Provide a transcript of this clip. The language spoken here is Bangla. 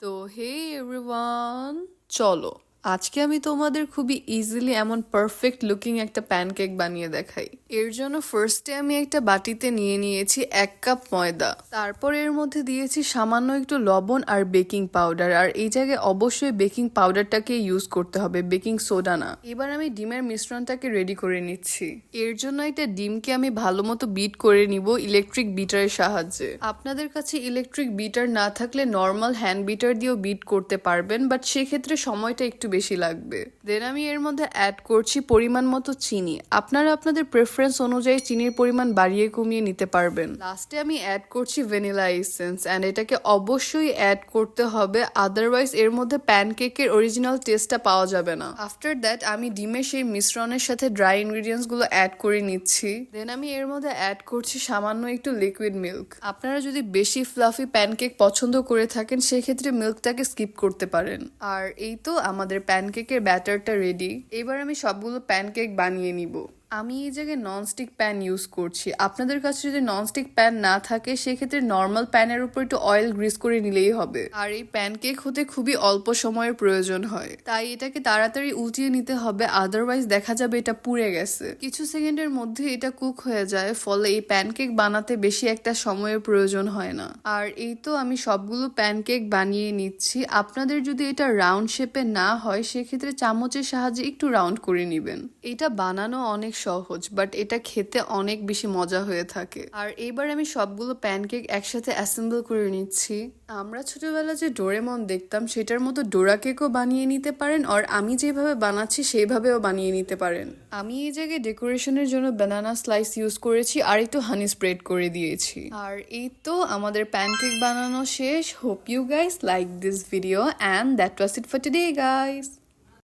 তো হে এভরিওয়ান, চলো আজকে আমি তোমাদের খুবই ইজিলি এমন পারফেক্ট লুকিং একটা প্যানকেক বানিয়ে দেখাই। এর জন্য ফার্স্টে আমি একটা বাটিতে নিয়ে নিয়েছি 1 কাপ ময়দা, তারপর এর মধ্যে দিয়েছি সামান্য একটু লবণ আর বেকিং পাউডার। আর এই জায়গায় অবশ্যই বেকিং পাউডারটাকে ইউজ করতে হবে, বেকিং সোডা না। এবার আমি ডিমের মিশ্রণটাকে রেডি করে নিচ্ছি। এর জন্য একটা ডিমকে আমি ভালো মতো বিট করে নিব ইলেকট্রিক বিটারের সাহায্যে। আপনাদের কাছে ইলেকট্রিক বিটার না থাকলে নর্মাল হ্যান্ড বিটার দিয়েও বিট করতে পারবেন, বাট সেক্ষেত্রে সময়টা একটু বেশি লাগবে। দেন আমি এর মধ্যে অ্যাড করছি পরিমাণ মতো চিনি। আপনারা আপনাদের প্রেফারেন্স অনুযায়ী চিনির পরিমাণ বাড়িয়ে কমিয়ে নিতে পারবেন। লাস্টে আমি অ্যাড করছি ভ্যানিলা এসেন্স, অ্যান্ড এটাকে অবশ্যই অ্যাড করতে হবে, আদারওয়াইজ এর মধ্যে প্যানকেকের অরিজিনাল টেস্টটা পাওয়া যাবে না। আফটার দ্যাট আমি ডিমের সেই মিশ্রণের সাথে ড্রাই ইনগ্রিডিয়েন্টস গুলো অ্যাড করে নিচ্ছি। দেন আমি এর মধ্যে অ্যাড করছি সামান্য একটু লিকুইড মিল্ক। আপনারা যদি বেশি ফ্লাফি প্যানকেক পছন্দ করে থাকেন সেক্ষেত্রে মিল্কটাকে স্কিপ করতে পারেন। আর এই তো আমাদের প্যানকেকের ব্যাটারটা রেডি। এবার আমি সবগুলো প্যানকেক বানিয়ে নিব। আমি এই জায়গায় ননস্টিক প্যান ইউজ করছি। আপনাদের কাছে যদি ননস্টিক প্যান না থাকে সেক্ষেত্রে নর্মাল প্যানের উপর একটু অয়েল গ্রিস করে নিলেই হবে। আর এই প্যানকেক হতে খুবই অল্প সময়ের প্রয়োজন হয়, তাই এটাকে তাড়াতাড়ি উঠিয়ে নিতে হবে, আদারওয়াইজ দেখা যাবে এটা পুড়ে গেছে। কিছু সেকেন্ডের মধ্যে এটা কুক হয়ে যায়, ফলে এই প্যানকেক বানাতে বেশি একটা সময়ের প্রয়োজন হয় না। আর এই তো আমি সবগুলো প্যানকেক বানিয়ে নিচ্ছি। আপনাদের যদি এটা রাউন্ড শেপে না হয় সেক্ষেত্রে চামচের সাহায্যে একটু রাউন্ড করে নেবেন। এটা বানানো অনেক সহজ, বাট এটা খেতে অনেক বেশি মজা হয়ে থাকে। আর এইবার আমি সবগুলো প্যানকেক একসাথে অ্যাসেম্বল করে নিচ্ছি। আমরা ছোটবেলা যে ডোরেমন দেখতাম সেটার মতো ডোরা কেকও বানিয়ে নিতে পারেন, আর আমি যেভাবে বানাচ্ছি সেইভাবেও বানিয়ে নিতে পারেন। আমি এই জায়গায় ডেকোরেশনের জন্য বানানা স্লাইস ইউজ করেছি আর একটু হানি স্প্রেড করে দিয়েছি। আর এই তো আমাদের প্যানকেক বানানো শেষ। Hope you guys like this video, and that was it for today guys.